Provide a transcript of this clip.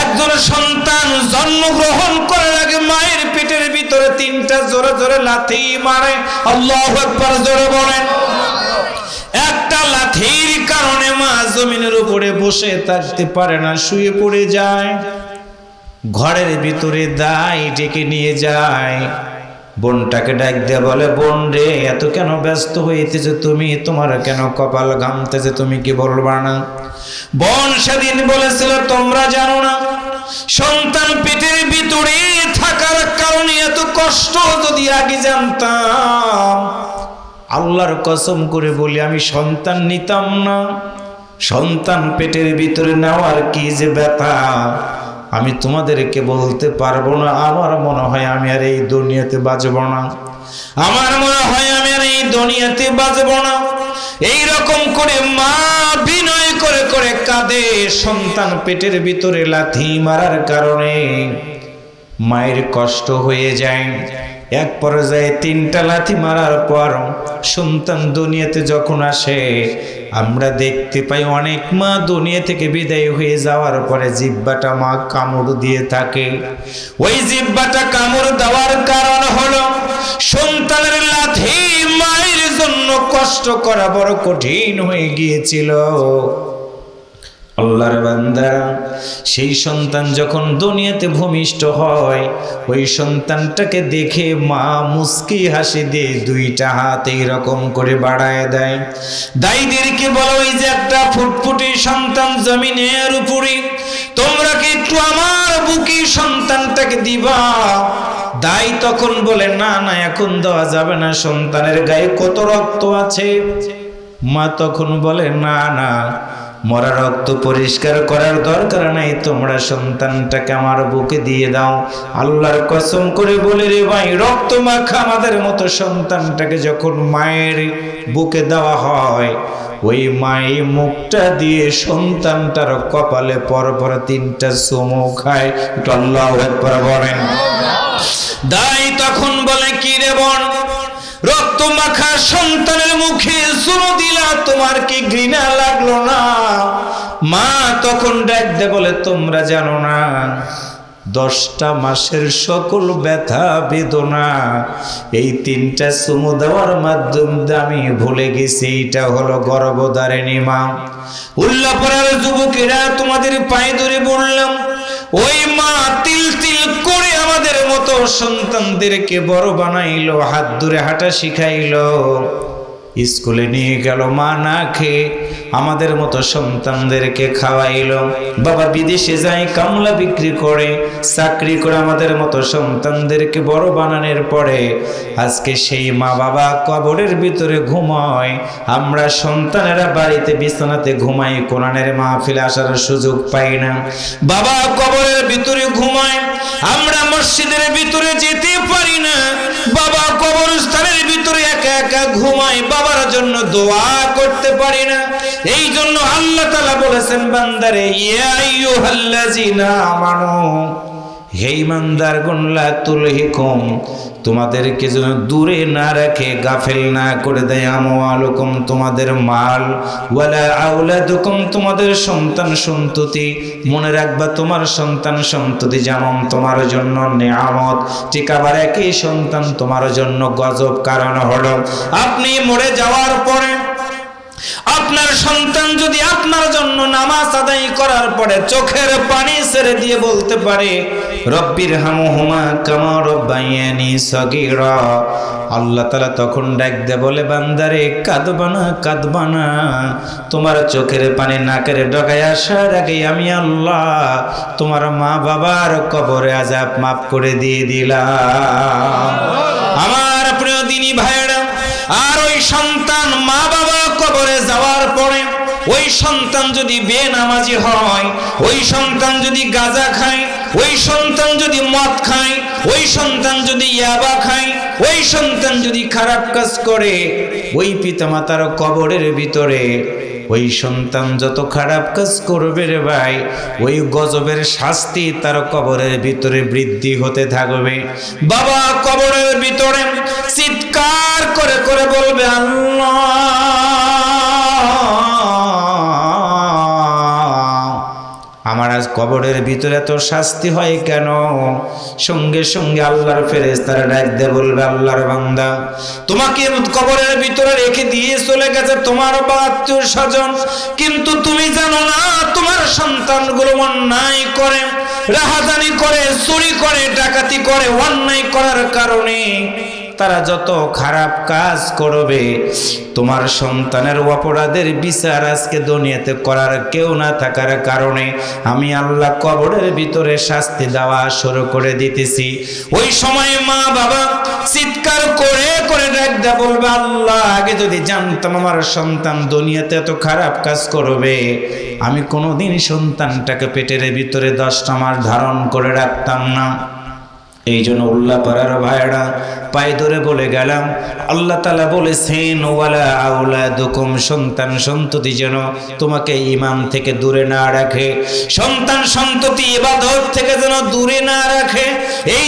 একজন সন্তান জন্মগ্রহণ করার আগে মায়ের পেটের ভিতরে তিনটা জোরে জোরে লাথি মারে। আল্লাহু আকবার জোরে বলেন। একটা লাথির কারণে মা জমিনের উপরে বসে থাকতে পারে না, শুয়ে পড়ে যায়। ঘরের ভিতরে দাই ডেকে নিয়ে যায়, বোনটাকে ডাক দিয়ে বলে, বোন রে, এত কেন ব্যস্ত হইতেছে তুমি? তোমার কেন কপাল ঘামতেছে, তুমি কি বলবা না? বোন সেদিন বলেছিল, তোমরা জানো না, সন্তান পেটের ভিতরে থাকার কারণে এত কষ্ট, যদি আগে জানতাম, আল্লাহর কসম করে বলি আমি সন্তান নিতাম না। সন্তান পেটের ভিতরে নেওয়ার কি যে ব্যথা আমি তোমাদেরকে বলতে পারবো না। আমার মনে হয় আমি আর এই দুনিয়াতে বাঁচব না, আমার মনে হয় আমি আর এই দুনিয়াতে বাঁচব না। এইরকম করে মা বিনয় করে করে কাঁদে। সন্তান পেটের ভিতরে লাথি মারার কারণে মায়ের কষ্ট হয়ে যায়। এক পর্যায়ে তিনটা লাথি মারার পর সন্তান দুনিয়াতে যখন আসে, আমরা দেখতে পাই অনেক মা দুনিয়া থেকে বিদায় হয়ে যাওয়ার পরে জিহ্বাটা মা কামড় দিয়ে থাকে। ওই জিহ্বাটা কামড় দেওয়ার কারণ হলো সন্তানের লাথি মায়ের জন্য কষ্ট করা বড় কঠিন হয়ে গিয়েছিল। আল্লাহর বান্দা, সেই সন্তান যখন দুনিয়াতে ভূমিষ্ঠ হয়, ওই সন্তানটাকে দেখে মা মুস্কি হাসি দিয়ে দুইটা হাত এইরকম করে বাড়ায় দেয়। দাইদেরকে বলো, ওই যে একটা ফুটফুটে সন্তান জমিনের উপরে, তোমরা কি একটু আমার বুকে সন্তানটাকে দিবা? দাই তখন বলে, না না, এখন দেওয়া যাবে না, সন্তানের গায়ে কত রক্ত আছে। মা তখন বলে, না না, মরা রক্ত পরিষ্কার করার দরকার নাই, তোমরা সন্তানটাকে আমার বুকে দিয়ে দাও। আল্লাহর কসম করে বলে রে ভাই, রক্ত মাখা আমাদের মতো সন্তানটাকে যখন মায়ের বুকে দেওয়া হয়, ওই মায়ের মুখটা দিয়ে সন্তানটার কপালে পরপর তিনটা চুমু খায়। একটু আল্লাহু আকবার বলেন। দাই তখন বলে, কি রে বোন, রক্ত মাখা সন্তানের মুখে চুমু দিলা, তোমার কি ঘৃণা লাগলো না? মা তখন ডাক দে বলে, তোমরা জানো না, 10টা মাসের সকল ব্যথা বেদনা এই তিনটা চুমু দেওয়ার মাধ্যমে আমি ভুলে গেছি। এটা হলো গর্ভধারিণী মা। উল্লাপাড়ার যুবকেরা, তোমাদের পায়ে ধরে বললাম, ওই মা তিল তিল করে আমাদের মতো সন্তানদেরকে বড় বানাইলো, হাত ধরে হাঁটা শিখাইলো, স্কুলে নিয়ে গেল, মা না খেয়ে আমাদের মতো সন্তানদেরকে খাওয়াইলো। বাবা বিদেশে যায়, কামলা বিক্রি করে, চাকরি করে আমাদের মতো সন্তানদেরকে বড় বানানোর পরে আজকে সেই মা বাবা কবরের ভিতরে ঘুমায়, আমরা সন্তানেরা বাড়িতে বিছানাতে ঘুমাই, কোরআনের মাহফিলে আসার সুযোগ পাই না। বাবা কবরের ভিতরে ঘুমায়, আমরা মসজিদের ভিতরে যেতে পারি না। বাবা কবরস্থানের ভিতরে একা একা ঘুমায়, বাবার জন্য দোয়া করতে পারি না। এই জন্য আল্লাহ তাআলা বলেছেন, বান্দারে, ইয়া আইয়ুহাল্লাযিনা আমানু, হে ঈমানদারগণ, লা তুলহিকুম, তোমাদেরকে যেন দূরে না রাখে, গাফেল না করে দেয়, আমওয়ালুকুম, তোমাদের মাল, ওয়ালা আওলাদুকুম, তোমাদের সন্তান সন্ততি। মনে রাখবা, তোমার সন্তান সন্ততি যেমন তোমার জন্য নেয়ামত, ঠিক আবার একই সন্তান তোমার জন্য গজব। কারণ হলো, আপনি মরে যাওয়ার পরে আপনার সন্তান যদি আপনার জন্য নামাজ আদায় করার পরে চোখের পানি ছেড়ে দিয়ে বলতে পারে, রব্বির হামহুমা কামা রব্বায়ানি সগীরা, আল্লাহ তাআলা তখন ডাক দে বলে, বান্দারে, কাঁদবানা কাঁদবানা, তোমার চোখের পানি নাকের ডগায় আসার আগে আমি আল্লাহ তোমার মা বাবার কবরে আযাব মাফ করে দিয়ে দিলাম। আমার প্রিয় দিনী ভাইরা, আর ওই সন্তান মা বাবা কবরে যাওয়ার পরে ওই সন্তান যদি বেনামাজি হয়, ওই সন্তান যদি গাঁজা খায়, ওই সন্তান যদি মদ খায়, ওই সন্তান যদি ইয়াবা খায়, ওই সন্তান যদি খারাপ কাজ করে, ওই পিতামাতার কবরের ভিতরে ওই সন্তান যত খারাপ কাজ করবে রে ভাই, ওই গজবের শাস্তি তার কবরের ভিতরে বৃদ্ধি হতে থাকবে। বাবা কবরের ভিতরে চিৎকার করে করে বলবে, আল্লাহ, আমার আজ কবরের ভিতরে এত শাস্তি হয় কেন? সঙ্গে সঙ্গে আল্লাহর ফেরেশতারা ডাক দিয়ে বলবে, আল্লাহর বান্দা, তোমাকে কবরের ভিতরে রেখে দিয়ে চলে গেছে তোমার আত্মীয় স্বজন, কিন্তু তুমি জানো না তোমার সন্তানগুলো অন্যায় করে, রাহাজানি করে, চুরি করে, ডাকাতি করে। অন্যায় করার কারণে তারা যত খারাপ কাজ করবে, তোমার সন্তানের অপরাধের বিচার আজকে দুনিয়াতে করার কেউ না থাকার কারণে আমি আল্লাহ কবরের ভিতরে শাস্তি দেওয়া শুরু করে দিতেছি। ওই সময় মা বাবা চিৎকার করে করে ডাক দেয়া বলবে, আল্লাহ, আগে যদি জানতাম আমার সন্তান দুনিয়াতে এত খারাপ কাজ করবে, আমি কোনোদিন সন্তানটাকে পেটের ভিতরে 10টা মাস ধারণ করে রাখতাম না। এই জন্য উল্লাপাড়ার ভাইরা পায়ে ধরে বলে গেলাম, আল্লাহ তাআলা বলেছেন, ওয়ালা আওলাদুকুম, সন্তান সন্ততি যেন তোমাকে ইমাম থেকে দূরে না রাখে, সন্তান সন্ততি ইবাদত থেকে যেন দূরে না রাখে। এই